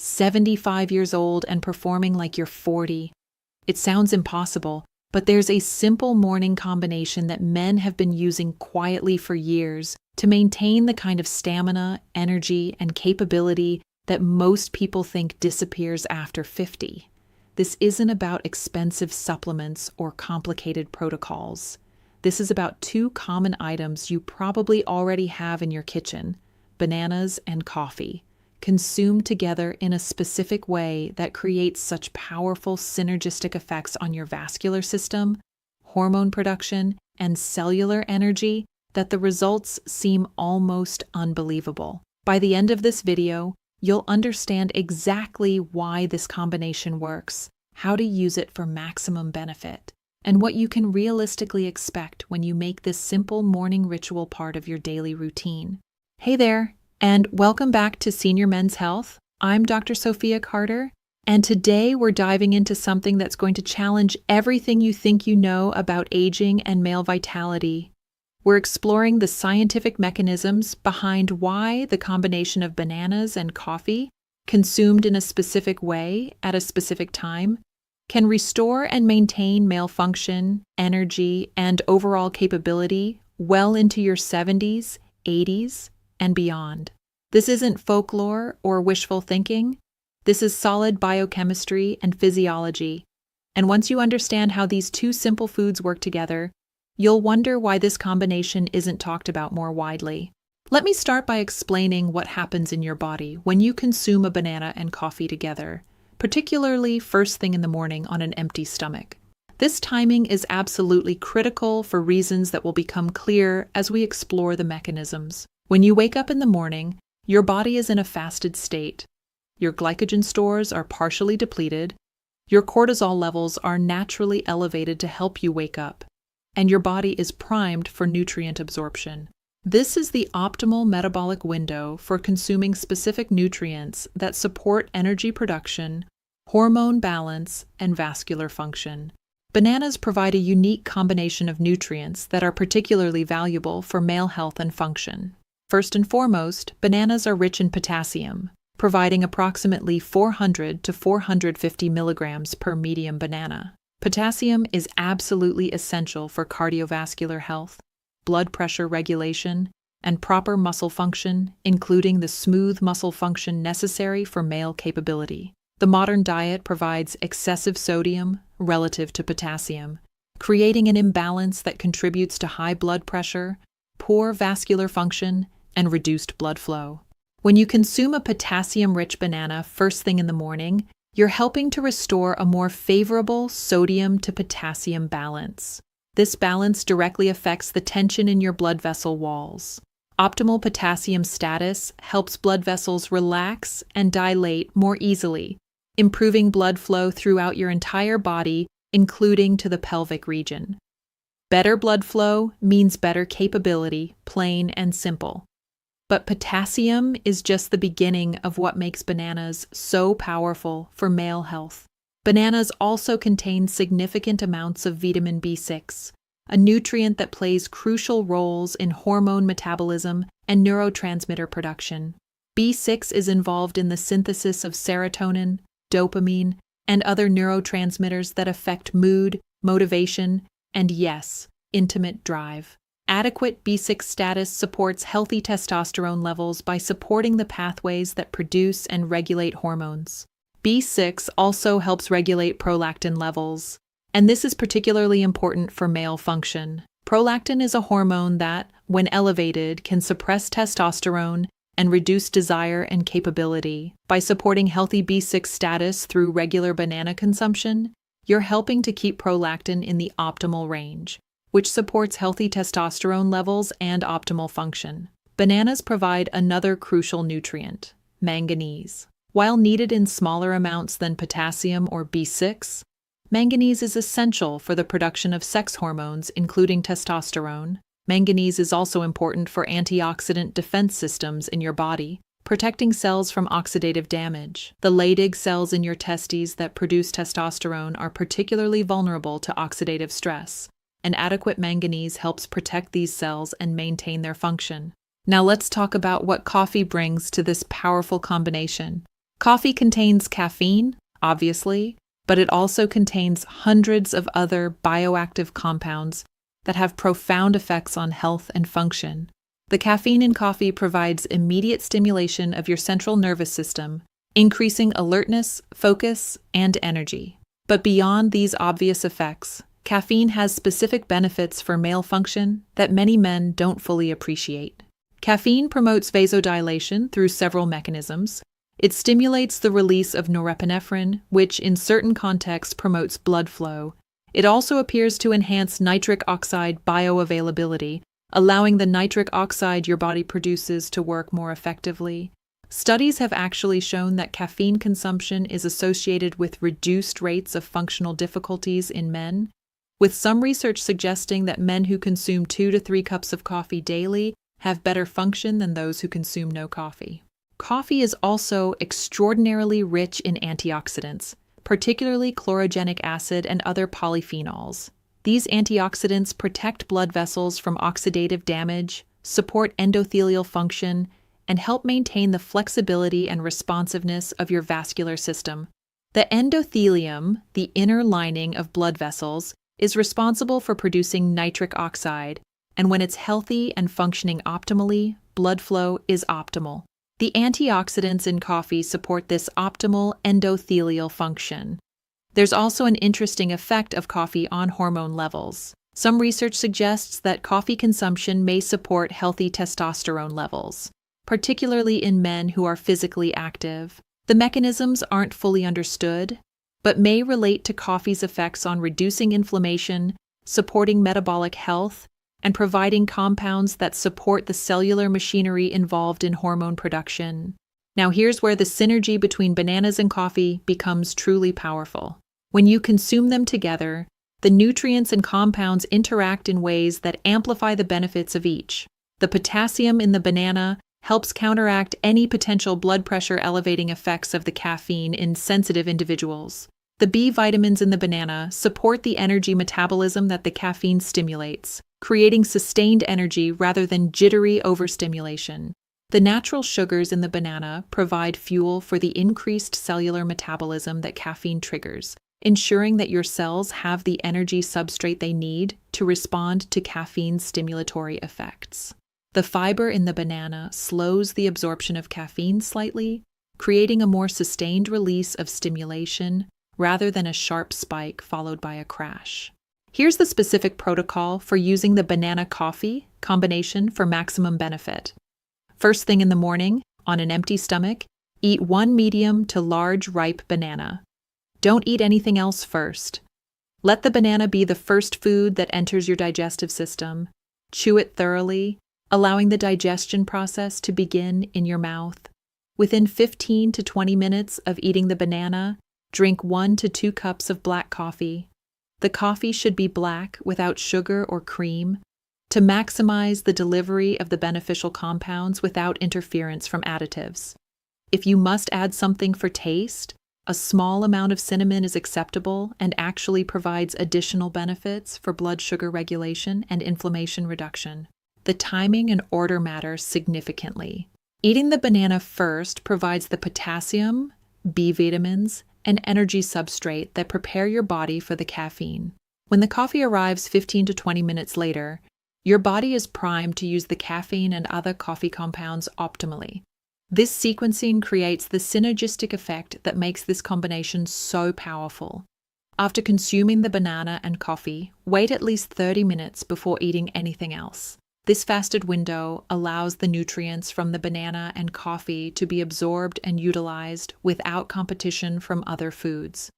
75 years old and performing like you're 40. It sounds impossible, but there's a simple morning combination that men have been using quietly for years to maintain the kind of stamina, energy, and capability that most people think disappears after 50. This isn't about expensive supplements or complicated protocols. This is about two common items you probably already have in your kitchen: bananas and coffee, consumed together in a specific way that creates such powerful synergistic effects on your vascular system, hormone production, and cellular energy that the results seem almost unbelievable. By the end of this video, you'll understand exactly why this combination works, how to use it for maximum benefit, and what you can realistically expect when you make this simple morning ritual part of your daily routine. Hey there, and welcome back to Senior Men's Health. I'm Dr. Sophia Carter, and today we're diving into something that's going to challenge everything you think you know about aging and male vitality. We're exploring the scientific mechanisms behind why the combination of bananas and coffee, consumed in a specific way at a specific time, can restore and maintain male function, energy, and overall capability well into your 70s, 80s, and beyond. This isn't folklore or wishful thinking. This is solid biochemistry and physiology. And once you understand how these two simple foods work together, you'll wonder why this combination isn't talked about more widely. Let me start by explaining what happens in your body when you consume a banana and coffee together, particularly first thing in the morning on an empty stomach. This timing is absolutely critical for reasons that will become clear as we explore the mechanisms. When you wake up in the morning, your body is in a fasted state. Your glycogen stores are partially depleted, your cortisol levels are naturally elevated to help you wake up, and your body is primed for nutrient absorption. This is the optimal metabolic window for consuming specific nutrients that support energy production, hormone balance, and vascular function. Bananas provide a unique combination of nutrients that are particularly valuable for male health and function. First and foremost, bananas are rich in potassium, providing approximately 400 to 450 milligrams per medium banana. Potassium is absolutely essential for cardiovascular health, blood pressure regulation, and proper muscle function, including the smooth muscle function necessary for male capability. The modern diet provides excessive sodium relative to potassium, creating an imbalance that contributes to high blood pressure, poor vascular function, and reduced blood flow. When you consume a potassium-rich banana first thing in the morning, you're helping to restore a more favorable sodium to potassium balance. This balance directly affects the tension in your blood vessel walls. Optimal potassium status helps blood vessels relax and dilate more easily, improving blood flow throughout your entire body, including to the pelvic region. Better blood flow means better capability, plain and simple. But potassium is just the beginning of what makes bananas so powerful for male health. Bananas also contain significant amounts of vitamin B6, a nutrient that plays crucial roles in hormone metabolism and neurotransmitter production. B6 is involved in the synthesis of serotonin, dopamine, and other neurotransmitters that affect mood, motivation, and yes, intimate drive. Adequate B6 status supports healthy testosterone levels by supporting the pathways that produce and regulate hormones. B6 also helps regulate prolactin levels, and this is particularly important for male function. Prolactin is a hormone that, when elevated, can suppress testosterone and reduce desire and capability. By supporting healthy B6 status through regular banana consumption, you're helping to keep prolactin in the optimal range, which supports healthy testosterone levels and optimal function. Bananas provide another crucial nutrient, manganese. While needed in smaller amounts than potassium or B6, manganese is essential for the production of sex hormones, including testosterone. Manganese is also important for antioxidant defense systems in your body, protecting cells from oxidative damage. The Leydig cells in your testes that produce testosterone are particularly vulnerable to oxidative stress, and adequate manganese helps protect these cells and maintain their function. Now let's talk about what coffee brings to this powerful combination. Coffee contains caffeine, obviously, but it also contains hundreds of other bioactive compounds that have profound effects on health and function. The caffeine in coffee provides immediate stimulation of your central nervous system, increasing alertness, focus, and energy. But beyond these obvious effects, caffeine has specific benefits for male function that many men don't fully appreciate. Caffeine promotes vasodilation through several mechanisms. It stimulates the release of norepinephrine, which in certain contexts promotes blood flow. It also appears to enhance nitric oxide bioavailability, allowing the nitric oxide your body produces to work more effectively. Studies have actually shown that caffeine consumption is associated with reduced rates of functional difficulties in men, with some research suggesting that men who consume 2 to 3 cups of coffee daily have better function than those who consume no coffee. Coffee is also extraordinarily rich in antioxidants, particularly chlorogenic acid and other polyphenols. These antioxidants protect blood vessels from oxidative damage, support endothelial function, and help maintain the flexibility and responsiveness of your vascular system. The endothelium, the inner lining of blood vessels, is responsible for producing nitric oxide, and when it's healthy and functioning optimally, blood flow is optimal. The antioxidants in coffee support this optimal endothelial function. There's also an interesting effect of coffee on hormone levels. Some research suggests that coffee consumption may support healthy testosterone levels, particularly in men who are physically active. The mechanisms aren't fully understood, but may relate to coffee's effects on reducing inflammation, supporting metabolic health, and providing compounds that support the cellular machinery involved in hormone production. Now here's where the synergy between bananas and coffee becomes truly powerful. When you consume them together, the nutrients and compounds interact in ways that amplify the benefits of each. The potassium in the banana helps counteract any potential blood pressure elevating effects of the caffeine in sensitive individuals. The B vitamins in the banana support the energy metabolism that the caffeine stimulates, creating sustained energy rather than jittery overstimulation. The natural sugars in the banana provide fuel for the increased cellular metabolism that caffeine triggers, ensuring that your cells have the energy substrate they need to respond to caffeine's stimulatory effects. The fiber in the banana slows the absorption of caffeine slightly, creating a more sustained release of stimulation rather than a sharp spike followed by a crash. Here's the specific protocol for using the banana-coffee combination for maximum benefit. First thing in the morning, on an empty stomach, eat 1 medium to large ripe banana. Don't eat anything else first. Let the banana be the first food that enters your digestive system. Chew it thoroughly, allowing the digestion process to begin in your mouth. Within 15 to 20 minutes of eating the banana, drink 1 to 2 cups of black coffee. The coffee should be black without sugar or cream to maximize the delivery of the beneficial compounds without interference from additives. If you must add something for taste, a small amount of cinnamon is acceptable and actually provides additional benefits for blood sugar regulation and inflammation reduction. The timing and order matter significantly. Eating the banana first provides the potassium, B vitamins, and energy substrate that prepare your body for the caffeine. When the coffee arrives 15 to 20 minutes later, your body is primed to use the caffeine and other coffee compounds optimally. This sequencing creates the synergistic effect that makes this combination so powerful. After consuming the banana and coffee, wait at least 30 minutes before eating anything else. This fasted window allows the nutrients from the banana and coffee to be absorbed and utilized without competition from other foods.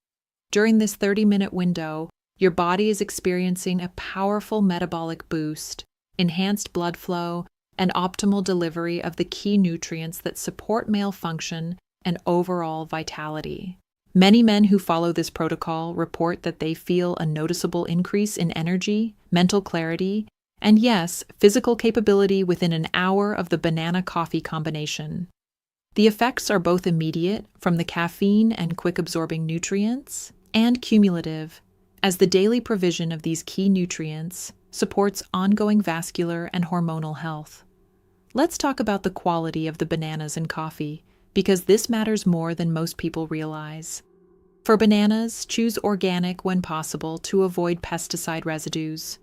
During this 30-minute window, your body is experiencing a powerful metabolic boost, enhanced blood flow, and optimal delivery of the key nutrients that support male function and overall vitality. Many men who follow this protocol report that they feel a noticeable increase in energy, mental clarity, and yes, physical capability within an hour of the banana-coffee combination. The effects are both immediate from the caffeine and quick-absorbing nutrients, and cumulative, as the daily provision of these key nutrients supports ongoing vascular and hormonal health. Let's talk about the quality of the bananas and coffee, because this matters more than most people realize. For bananas, choose organic when possible to avoid pesticide residues.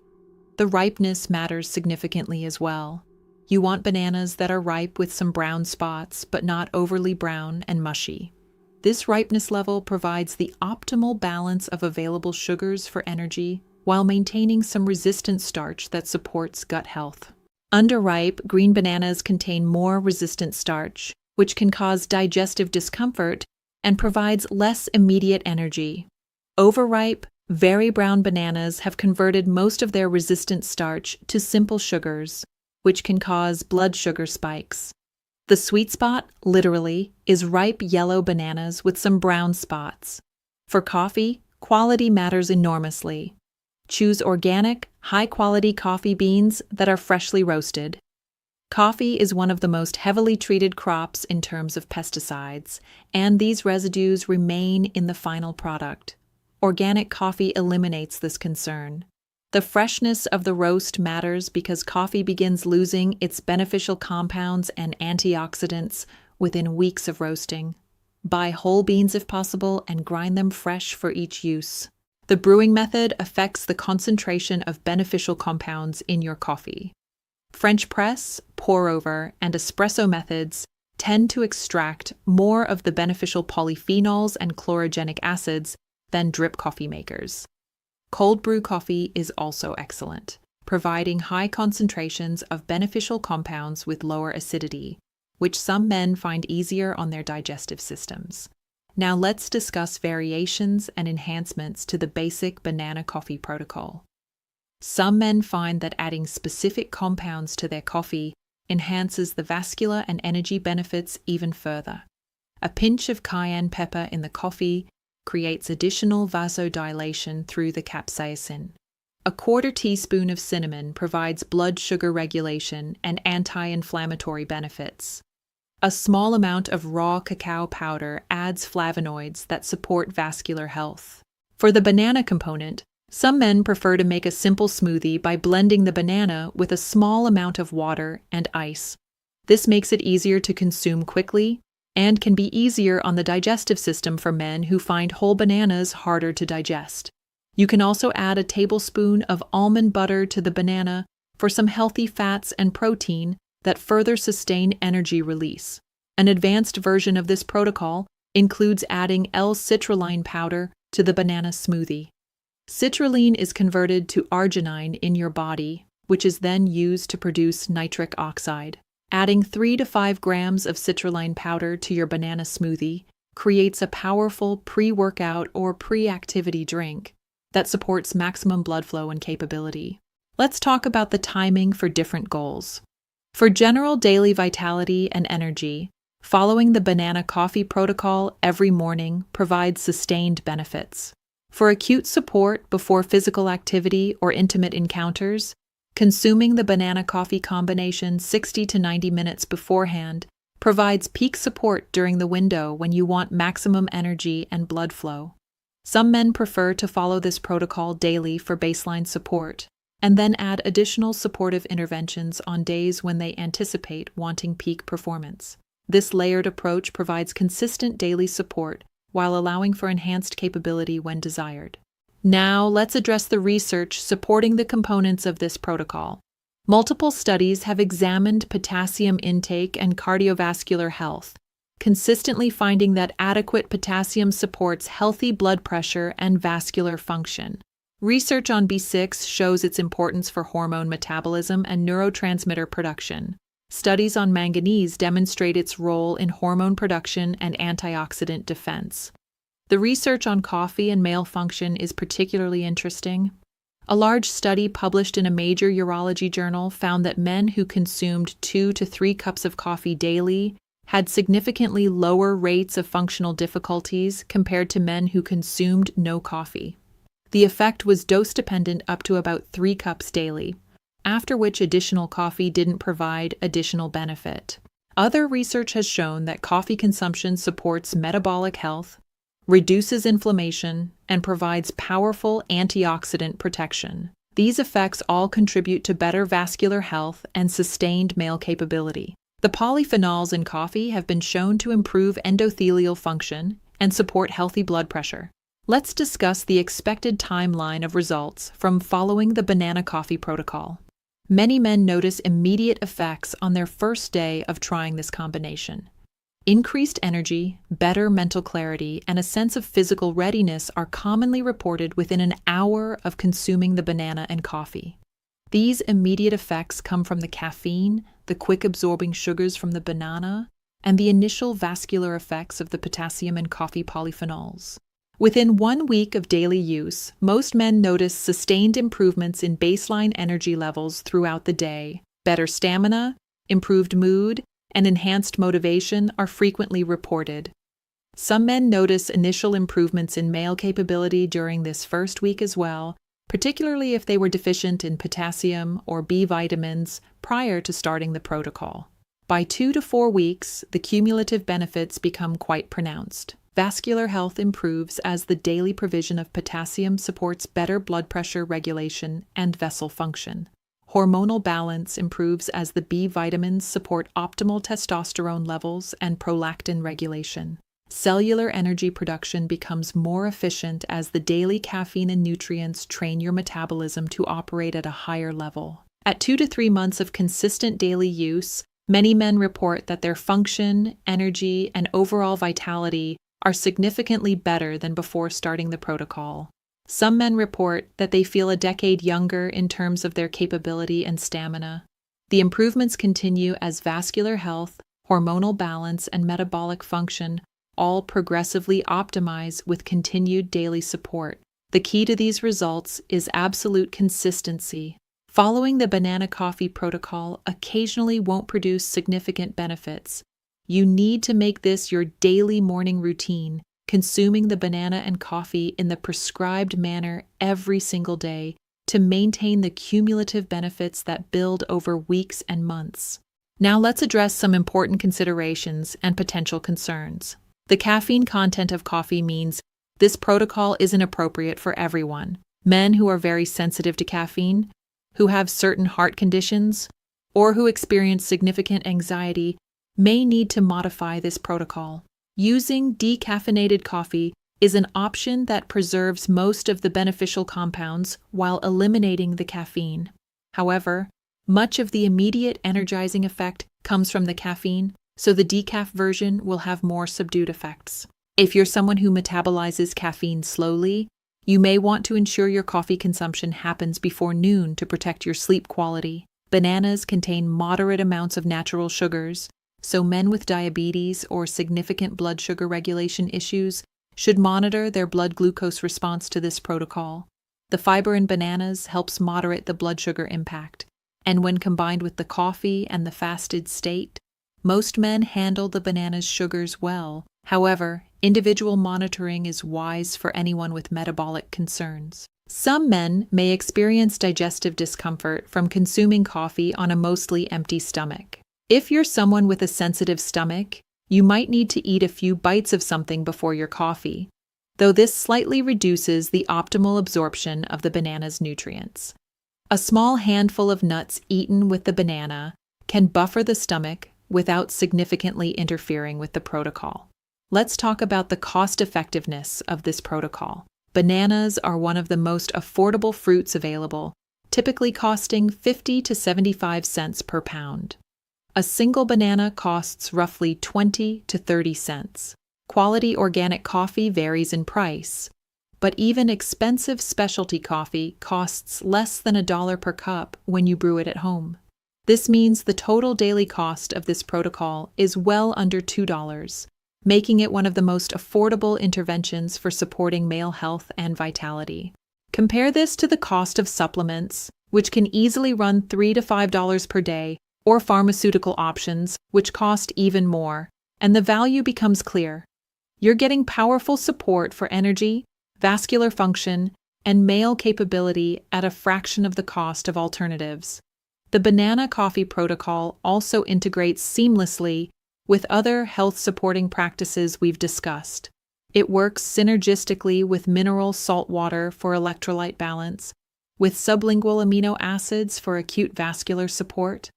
The ripeness matters significantly as well. You want bananas that are ripe with some brown spots, but not overly brown and mushy. This ripeness level provides the optimal balance of available sugars for energy while maintaining some resistant starch that supports gut health. Underripe, green bananas contain more resistant starch, which can cause digestive discomfort and provides less immediate energy. Overripe, very brown bananas have converted most of their resistant starch to simple sugars, which can cause blood sugar spikes. The sweet spot, literally, is ripe yellow bananas with some brown spots. For coffee, quality matters enormously. Choose organic, high-quality coffee beans that are freshly roasted. Coffee is one of the most heavily treated crops in terms of pesticides, and these residues remain in the final product. Organic coffee eliminates this concern. The freshness of the roast matters because coffee begins losing its beneficial compounds and antioxidants within weeks of roasting. Buy whole beans if possible and grind them fresh for each use. The brewing method affects the concentration of beneficial compounds in your coffee. French press, pour-over, and espresso methods tend to extract more of the beneficial polyphenols and chlorogenic acids than drip coffee makers. Cold brew coffee is also excellent, providing high concentrations of beneficial compounds with lower acidity, which some men find easier on their digestive systems. Now let's discuss variations and enhancements to the basic banana coffee protocol. Some men find that adding specific compounds to their coffee enhances the vascular and energy benefits even further. A pinch of cayenne pepper in the coffee creates additional vasodilation through the capsaicin. A quarter teaspoon of cinnamon provides blood sugar regulation and anti-inflammatory benefits. A small amount of raw cacao powder adds flavonoids that support vascular health. For the banana component, some men prefer to make a simple smoothie by blending the banana with a small amount of water and ice. This makes it easier to consume quickly and can be easier on the digestive system for men who find whole bananas harder to digest. You can also add a tablespoon of almond butter to the banana for some healthy fats and protein that further sustain energy release. An advanced version of this protocol includes adding L-citrulline powder to the banana smoothie. Citrulline is converted to arginine in your body, which is then used to produce nitric oxide. Adding 3 to 5 grams of citrulline powder to your banana smoothie creates a powerful pre-workout or pre-activity drink that supports maximum blood flow and capability. Let's talk about the timing for different goals. For general daily vitality and energy, following the banana coffee protocol every morning provides sustained benefits. For acute support before physical activity or intimate encounters, consuming the banana coffee combination 60 to 90 minutes beforehand provides peak support during the window when you want maximum energy and blood flow. Some men prefer to follow this protocol daily for baseline support, and then add additional supportive interventions on days when they anticipate wanting peak performance. This layered approach provides consistent daily support while allowing for enhanced capability when desired. Now, let's address the research supporting the components of this protocol. Multiple studies have examined potassium intake and cardiovascular health, consistently finding that adequate potassium supports healthy blood pressure and vascular function. Research on B6 shows its importance for hormone metabolism and neurotransmitter production. Studies on manganese demonstrate its role in hormone production and antioxidant defense. The research on coffee and male function is particularly interesting. A large study published in a major urology journal found that men who consumed 2 to 3 cups of coffee daily had significantly lower rates of functional difficulties compared to men who consumed no coffee. The effect was dose-dependent up to about 3 cups daily, after which additional coffee didn't provide additional benefit. Other research has shown that coffee consumption supports metabolic health, reduces inflammation, and provides powerful antioxidant protection. These effects all contribute to better vascular health and sustained male capability. The polyphenols in coffee have been shown to improve endothelial function and support healthy blood pressure. Let's discuss the expected timeline of results from following the banana coffee protocol. Many men notice immediate effects on their first day of trying this combination. Increased energy, better mental clarity, and a sense of physical readiness are commonly reported within an hour of consuming the banana and coffee. These immediate effects come from the caffeine, the quick-absorbing sugars from the banana, and the initial vascular effects of the potassium and coffee polyphenols. Within 1 week of daily use, most men notice sustained improvements in baseline energy levels throughout the day. Better stamina, improved mood, and enhanced motivation are frequently reported. Some men notice initial improvements in male capability during this first week as well, particularly if they were deficient in potassium or B vitamins prior to starting the protocol. By 2 to 4 weeks, the cumulative benefits become quite pronounced. Vascular health improves as the daily provision of potassium supports better blood pressure regulation and vessel function. Hormonal balance improves as the B vitamins support optimal testosterone levels and prolactin regulation. Cellular energy production becomes more efficient as the daily caffeine and nutrients train your metabolism to operate at a higher level. At 2 to 3 months of consistent daily use, many men report that their function, energy, and overall vitality are significantly better than before starting the protocol. Some men report that they feel a decade younger in terms of their capability and stamina. The improvements continue as vascular health, hormonal balance, and metabolic function all progressively optimize with continued daily support. The key to these results is absolute consistency. Following the banana coffee protocol occasionally won't produce significant benefits. You need to make this your daily morning routine, consuming the banana and coffee in the prescribed manner every single day to maintain the cumulative benefits that build over weeks and months. Now let's address some important considerations and potential concerns. The caffeine content of coffee means this protocol isn't appropriate for everyone. Men who are very sensitive to caffeine, who have certain heart conditions, or who experience significant anxiety may need to modify this protocol. Using decaffeinated coffee is an option that preserves most of the beneficial compounds while eliminating the caffeine. However, much of the immediate energizing effect comes from the caffeine, so the decaf version will have more subdued effects. If you're someone who metabolizes caffeine slowly, you may want to ensure your coffee consumption happens before noon to protect your sleep quality. Bananas contain moderate amounts of natural sugars, so men with diabetes or significant blood sugar regulation issues should monitor their blood glucose response to this protocol. The fiber in bananas helps moderate the blood sugar impact, and when combined with the coffee and the fasted state, most men handle the banana's sugars well. However, individual monitoring is wise for anyone with metabolic concerns. Some men may experience digestive discomfort from consuming coffee on a mostly empty stomach. If you're someone with a sensitive stomach, you might need to eat a few bites of something before your coffee, though this slightly reduces the optimal absorption of the banana's nutrients. A small handful of nuts eaten with the banana can buffer the stomach without significantly interfering with the protocol. Let's talk about the cost-effectiveness of this protocol. Bananas are one of the most affordable fruits available, typically costing 50 to 75 cents per pound. A single banana costs roughly 20 to 30 cents. Quality organic coffee varies in price, but even expensive specialty coffee costs less than $1 per cup when you brew it at home. This means the total daily cost of this protocol is well under $2, making it one of the most affordable interventions for supporting male health and vitality. Compare this to the cost of supplements, which can easily run $3 to $5 per day, or pharmaceutical options, which cost even more, and the value becomes clear. You're getting powerful support for energy, vascular function, and male capability at a fraction of the cost of alternatives. The banana coffee protocol also integrates seamlessly with other health-supporting practices we've discussed. It works synergistically with mineral salt water for electrolyte balance, with sublingual amino acids for acute vascular support,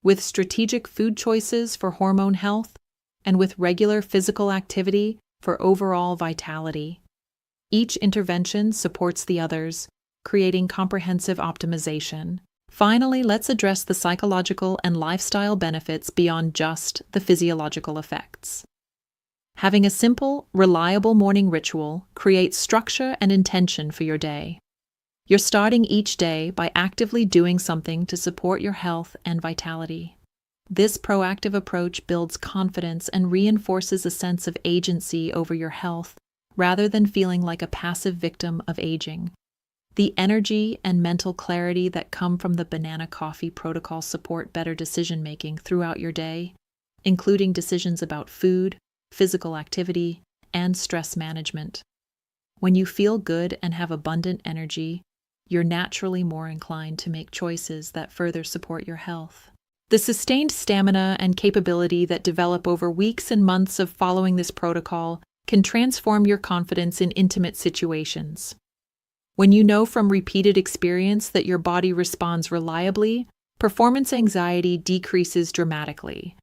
with strategic food choices for hormone health, and with regular physical activity for overall vitality. Each intervention supports the others, creating comprehensive optimization. Finally, let's address the psychological and lifestyle benefits beyond just the physiological effects. Having a simple, reliable morning ritual creates structure and intention for your day. You're starting each day by actively doing something to support your health and vitality. This proactive approach builds confidence and reinforces a sense of agency over your health rather than feeling like a passive victim of aging. The energy and mental clarity that come from the banana coffee protocol support better decision-making throughout your day, including decisions about food, physical activity, and stress management. When you feel good and have abundant energy, you're naturally more inclined to make choices that further support your health. The sustained stamina and capability that develop over weeks and months of following this protocol can transform your confidence in intimate situations. When you know from repeated experience that your body responds reliably, performance anxiety decreases dramatically.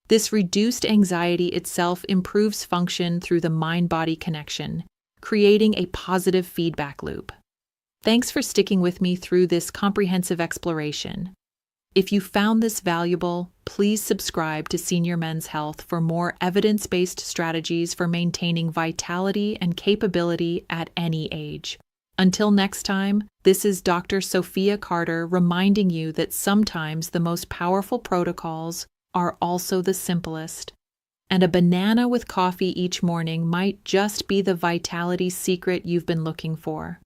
This reduced anxiety itself improves function through the mind-body connection, creating a positive feedback loop. Thanks for sticking with me through this comprehensive exploration. If you found this valuable, please subscribe to Senior Men's Health for more evidence-based strategies for maintaining vitality and capability at any age. Until next time, this is Dr. Sophia Carter reminding you that sometimes the most powerful protocols are also the simplest, and a banana with coffee each morning might just be the vitality secret you've been looking for.